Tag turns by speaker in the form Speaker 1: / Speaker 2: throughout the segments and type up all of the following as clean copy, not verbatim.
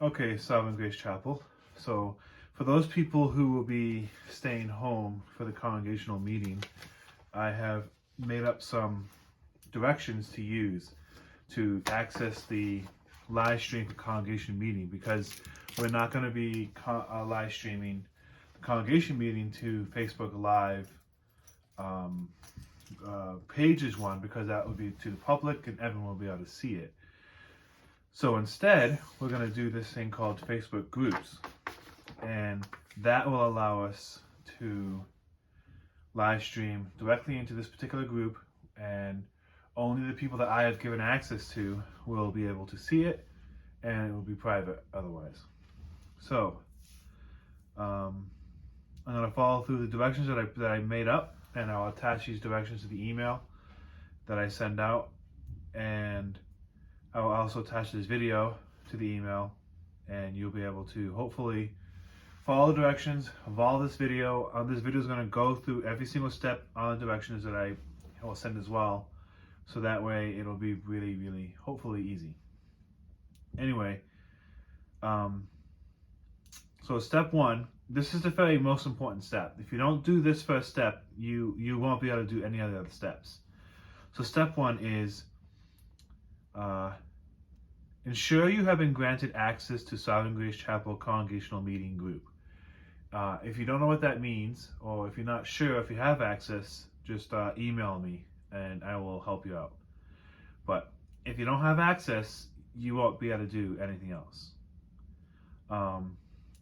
Speaker 1: Okay, Sovereign Grace Chapel. So, for those people who will be staying home for the congregational meeting, I have made up some directions to use to access the live stream for congregation meeting, because we're not going to be live streaming the congregation meeting to Facebook Live pages one, because that would be to the public and everyone will be able to see it. So instead, we're going to do this thing called Facebook groups, and that will allow us to live stream directly into this particular group, and only the people that I have given access to will be able to see it, and it will be private otherwise. So I'm going to follow through the directions that I made up, and I'll attach these directions to the email that I send out, and I will also attach this video to the email, and you'll be able to hopefully follow the directions of all this video. This video is going to go through every single step on the directions that I will send as well, so that way it'll be really hopefully easy. Anyway, so step one, this is the very most important step. If you don't do this first step, you won't be able to do any of the other steps. So step one is ensure you have been granted access to Sovereign Grace Chapel Congregational Meeting Group. If you don't know what that means, or if you're not sure if you have access, just email me and I will help you out. But if you don't have access, you won't be able to do anything else.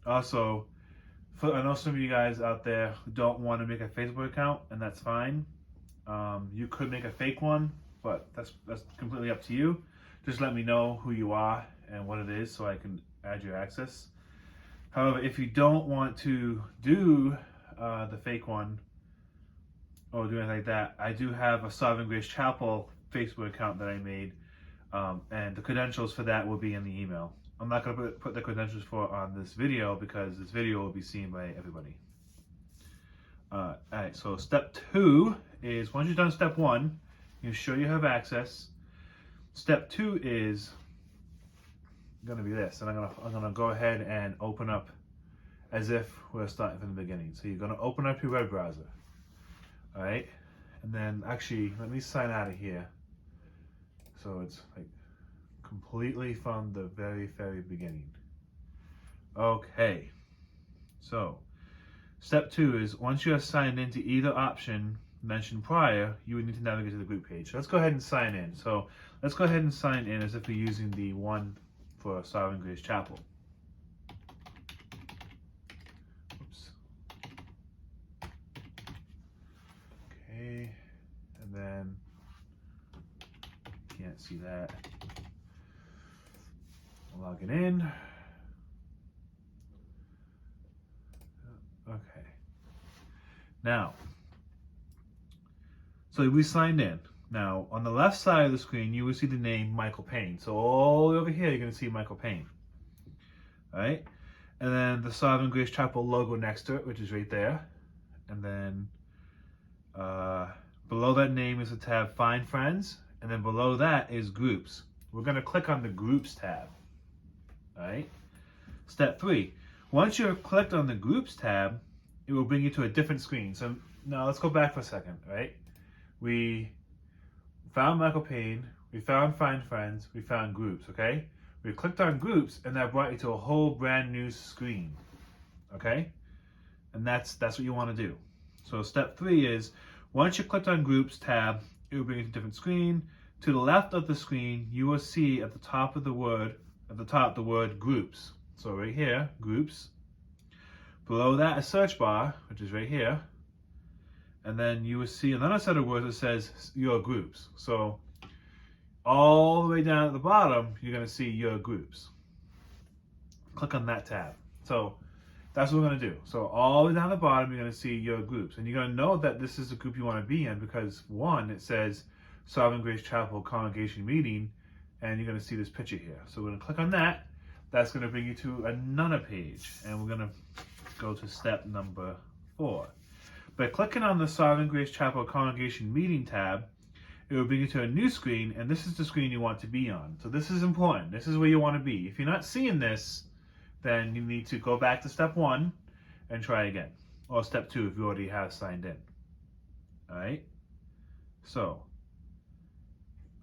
Speaker 1: Also, I know some of you guys out there don't want to make a Facebook account, and that's fine. You could make a fake one, but that's completely up to you. Just let me know who you are and what it is so I can add your access. However, if you don't want to do the fake one or do anything like that, I do have a Sovereign Grace Chapel Facebook account that I made, and the credentials for that will be in the email. I'm not going to put the credentials for on this video because this video will be seen by everybody. Alright, so step two is, once you've done step one, you show you have access. Step two is going to be this, and I'm gonna go ahead and open up as if we're starting from the beginning. So you're going to open up your web browser, all right, and then actually let me sign out of here, so it's like completely from the very beginning. Okay, so step two is, once you have signed into either option mentioned prior, you would need to navigate to the group page. So let's go ahead and sign in. So let's go ahead and sign in as if we're using the one for Sovereign Grace Chapel. Oops. Okay, and then can't see that. Logging in. Okay. Now, so we signed in. Now, on the left side of the screen, you will see the name Michael Payne. So all the way over here, you're going to see Michael Payne. All right? And then the Sovereign Grace Chapel logo next to it, which is right there. And then below that name is the tab Find Friends. And then below that is Groups. We're going to click on the Groups tab. All right? Step three. Once you're clicked on the Groups tab, it will bring you to a different screen. So now let's go back for a second, right? We found Michael Payne, we found Find Friends, we found Groups, okay? We clicked on Groups, and that brought you to a whole brand new screen, okay? And that's what you want to do. So step three is, once you clicked on Groups tab, it will bring you to a different screen. To the left of the screen, you will see at the top the word Groups. So right here, Groups. Below that, a search bar, which is right here. And then you will see another set of words that says Your Groups. So all the way down at the bottom, you're going to see Your Groups. Click on that tab. So that's what we're going to do. So all the way down the bottom, you're going to see Your Groups. And you're going to know that this is the group you want to be in because, one, it says Sovereign Grace Chapel Congregation Meeting, and you're going to see this picture here. So we're going to click on that. That's going to bring you to another page. And we're going to go to step number 4. By clicking on the Sovereign Grace Chapel Congregation Meeting tab, it will bring you to a new screen, and this is the screen you want to be on. So this is important. This is where you want to be. If you're not seeing this, then you need to go back to step 1 and try again. Or step 2 if you already have signed in. Alright? So,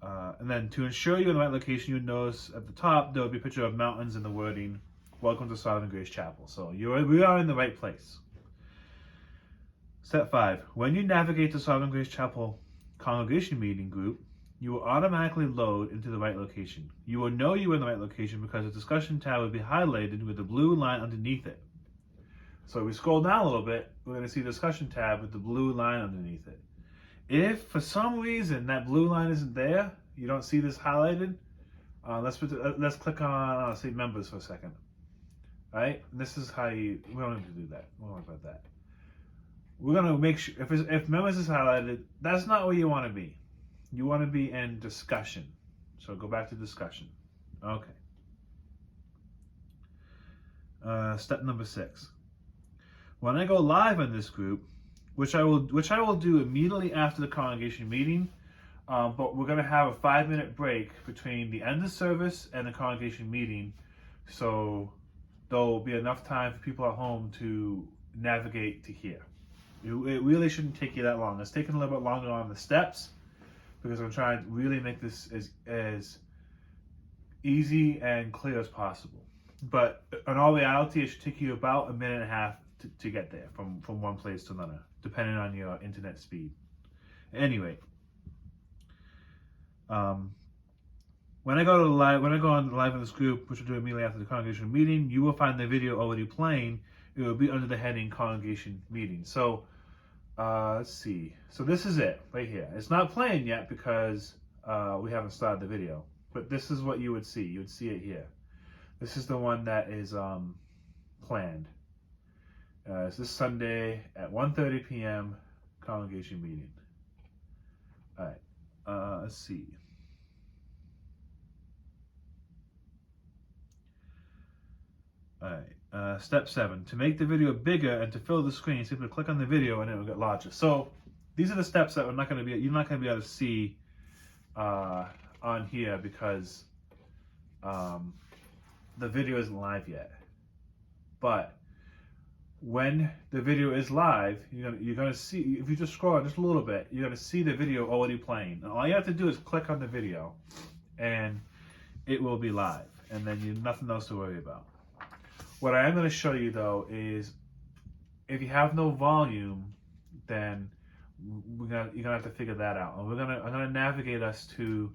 Speaker 1: and then to ensure you're in the right location, you'll notice at the top there will be a picture of mountains and the wording, "Welcome to Sovereign Grace Chapel." So we are in the right place. Step 5. When you navigate to Sovereign Grace Chapel congregation meeting group, you will automatically load into the right location. You will know you are in the right location because the discussion tab will be highlighted with the blue line underneath it. So if we scroll down a little bit, we're going to see the discussion tab with the blue line underneath it. If for some reason that blue line isn't there, you don't see this highlighted, let's click on say members for a second. All right, and this is how we don't need to do that. We don't worry about that. We're gonna make sure if members is highlighted, that's not where you want to be. You want to be in discussion. So go back to discussion. Okay. Step number 6. When I go live in this group, which I will do immediately after the congregation meeting, but we're going to have a 5-minute break between the end of service and the congregation meeting, so there'll be enough time for people at home to navigate to here. It really shouldn't take you that long. It's taking a little bit longer on the steps because I'm trying to really make this as easy and clear as possible. But in all reality, it should take you about a minute and a half to get there from one place to another, depending on your internet speed. Anyway, when I go on live in this group, which we'll do immediately after the congregation meeting, you will find the video already playing. It will be under the heading congregation meeting. So let's see. So this is it right here. It's not playing yet because we haven't started the video, but this is what you would see. You would see it here. This is the one that is planned. It's this Sunday at 1:30 p.m. congregation meeting. All right. Let's see. All right. Step 7. To make the video bigger and to fill the screen, simply click on the video and it will get larger. So these are the steps that you're not going to be able to see on here because the video isn't live yet. But when the video is live, you're gonna see, if you just scroll just a little bit, you're gonna see the video already playing. And all you have to do is click on the video, and it will be live, and then you nothing else to worry about. What I am going to show you though is, if you have no volume, then you're gonna have to figure that out. And I'm gonna navigate us to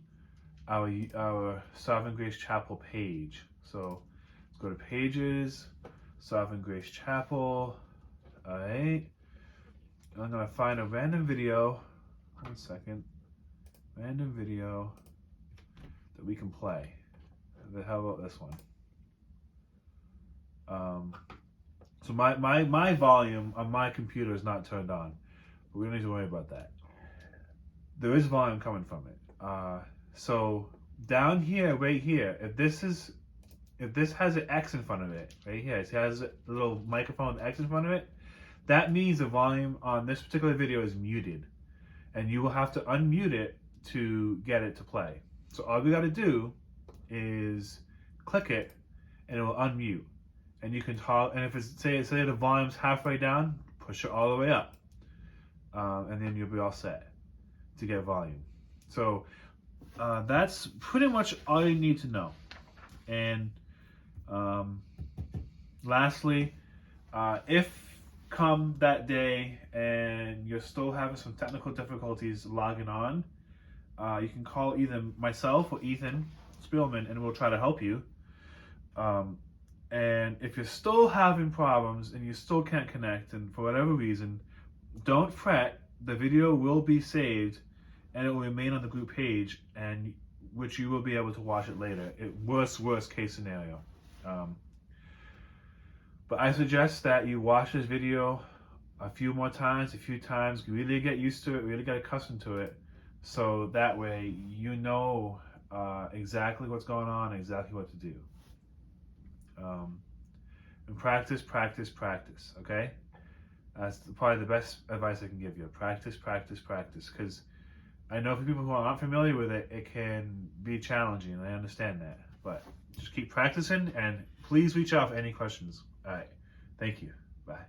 Speaker 1: our Sovereign Grace Chapel page. So let's go to Pages, Sovereign Grace Chapel. All right. I'm gonna find a random video. 1 second. Random video that we can play. How about this one? So my volume on my computer is not turned on, but we don't need to worry about that. There is volume coming from it. So down here, right here, if this has an X in front of it, right here, it has a little microphone X in front of it, that means the volume on this particular video is muted, and you will have to unmute it to get it to play. So all we got to do is click it, and it will unmute. And you can talk, and if it's say the volume's halfway down, push it all the way up, and then you'll be all set to get volume. So that's pretty much all you need to know. And lastly, if come that day and you're still having some technical difficulties logging on, you can call either myself or Ethan Spielman, and we'll try to help you. And if you're still having problems and you still can't connect, and for whatever reason, don't fret. The video will be saved, and it will remain on the group page, and which you will be able to watch it later. Worst case scenario. But I suggest that you watch this video a few times, really get used to it, really get accustomed to it, so that way you know exactly what's going on, exactly what to do. And practice, okay? That's probably the best advice I can give you. Practice, because I know for people who aren't familiar with it, it can be challenging, and I understand that. But just keep practicing, and please reach out for any questions. All right. Thank you. Bye.